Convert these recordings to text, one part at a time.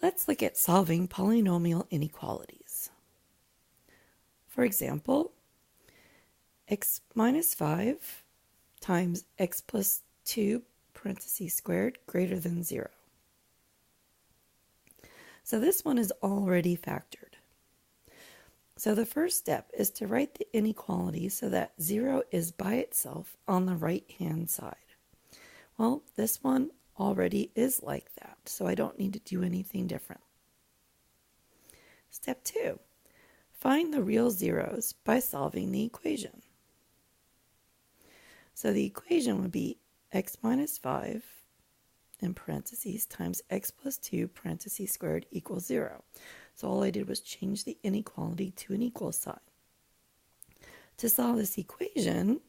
Let's look at solving polynomial inequalities. For example, x minus 5 times x plus 2 parentheses squared greater than 0. So this one is already factored. So the first step is to write the inequality so that 0 is by itself on the right-hand side. Well, this one already is like that, so I don't need to do anything different. Step 2, find the real zeros by solving the equation. So the equation would be x minus 5 in parentheses times x plus 2 parentheses squared equals 0. So all I did was change the inequality to an equal sign. To solve this equation,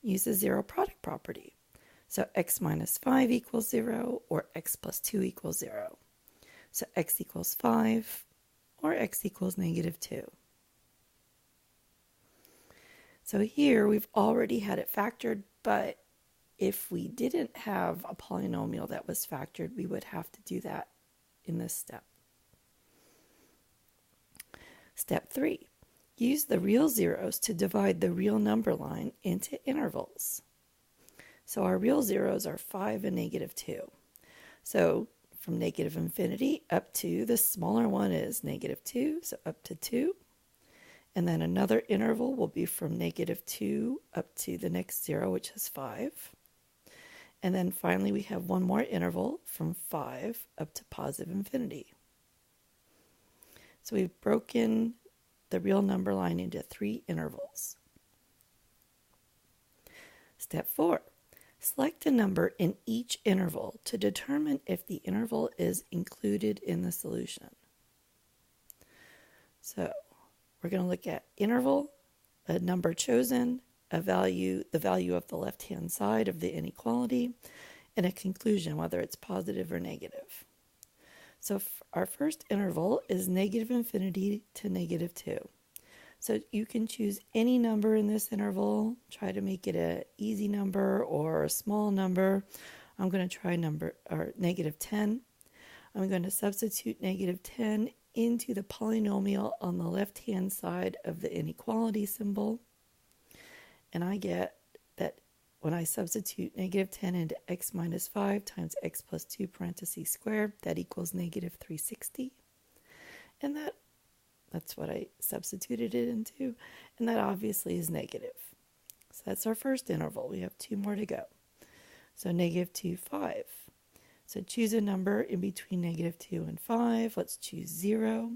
use the zero product property. So x minus 5 equals 0 or x plus 2 equals 0. So x equals 5 or x equals negative 2. So here we've already had it factored, but if we didn't have a polynomial that was factored, we would have to do that in this step. Step 3, use the real zeros to divide the real number line into intervals. So our real zeros are 5 and negative 2. So from negative infinity up to the smaller one is negative 2, so up to 2. And then another interval will be from negative 2 up to the next 0, which is 5. And then finally we have one more interval from 5 up to positive infinity. So we've broken the real number line into 3 intervals. Step 4. Select a number in each interval to determine if the interval is included in the solution. So we're going to look at interval, a number chosen, the value of the left-hand side of the inequality, and a conclusion, whether it's positive or negative. So our first interval is negative infinity to negative 2. So you can choose any number in this interval. Try to make it an easy number or a small number. I'm going to try negative 10. I'm going to substitute negative 10 into the polynomial on the left-hand side of the inequality symbol. And I get that when I substitute negative 10 into x minus 5 times x plus 2 parentheses squared, that equals negative 360. And that's what I substituted it into. And that obviously is negative. So that's our first interval. We have 2 more to go. So negative 2, 5. So choose a number in between negative 2 and 5. Let's choose 0.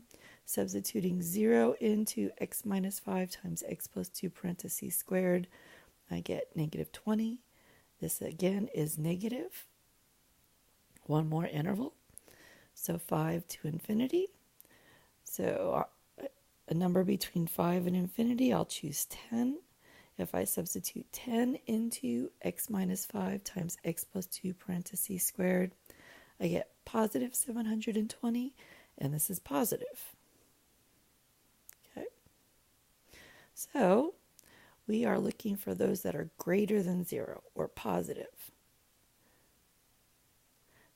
Substituting 0 into x minus 5 times x plus 2 parentheses squared, I get negative 20. This again is negative. One more interval. So 5 to infinity. So a number between 5 and infinity, I'll choose 10. If I substitute 10 into x minus 5 times x plus 2 parentheses squared, I get positive 720, and this is positive. Okay. So we are looking for those that are greater than 0 or positive.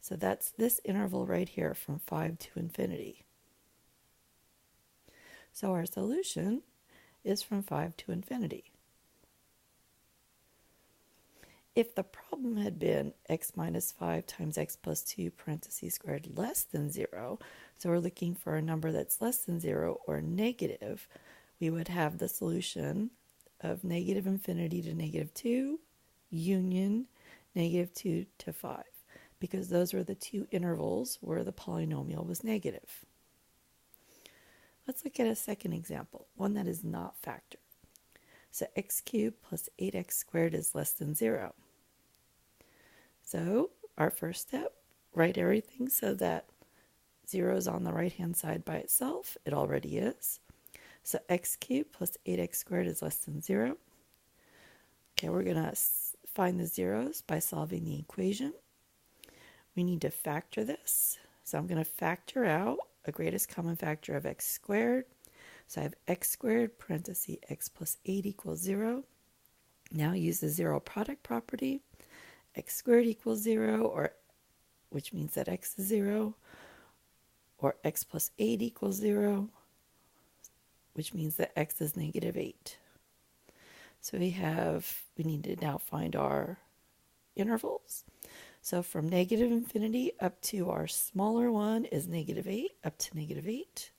So that's this interval right here from 5 to infinity. So our solution is from 5 to infinity. If the problem had been x minus 5 times x plus 2 parentheses squared less than 0, so we're looking for a number that's less than 0 or negative, we would have the solution of negative infinity to negative 2 union negative 2 to 5, because those were the 2 intervals where the polynomial was negative. Let's look at a second example, one that is not factored. So x cubed plus 8x squared is less than 0. So our first step, write everything so that 0 is on the right-hand side by itself. It already is. So x cubed plus 8x squared is less than 0. Okay, we're going to find the zeros by solving the equation. We need to factor this. So I'm going to factor out a greatest common factor of x squared. So I have x squared parentheses x plus 8 equals 0. Now use the zero product property. X squared equals 0, which means that x is 0. or x plus 8 equals 0, which means that x is negative 8. So we need to now find our intervals. So from negative infinity up to our smaller one is negative 8 up to negative 8.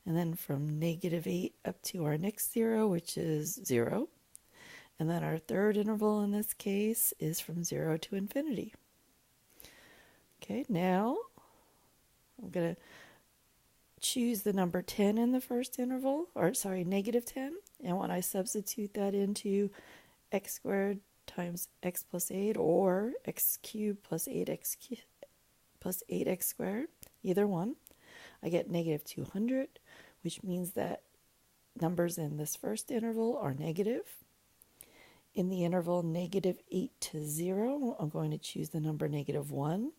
And then from negative 8 up to our next 0, which is 0. And then our third interval in this case is from 0 to infinity. Okay, now I'm going to choose the number 10 in the first interval, or sorry, negative 10. And when I substitute that into x squared times x plus 8 or x cubed plus 8x plus 8x squared, either one, I get negative 200, which means that numbers in this first interval are negative. In the interval negative 8 to 0, I'm going to choose the number negative 1.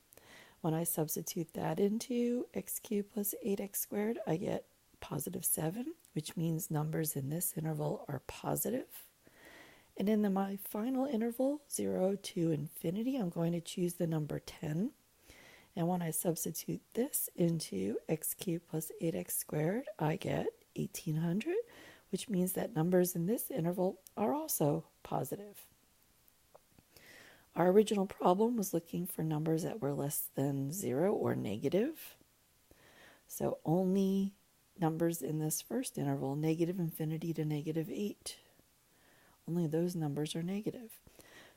When I substitute that into x cubed plus 8x squared, I get positive 7, which means numbers in this interval are positive. And in my final interval, 0 to infinity, I'm going to choose the number 10. And when I substitute this into x cubed plus 8x squared, I get 1800, which means that numbers in this interval are also positive. Our original problem was looking for numbers that were less than 0 or negative. So only numbers in this first interval, negative infinity to negative 8. Only those numbers are negative.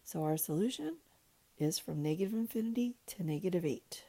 So our solution is from negative infinity to negative 8.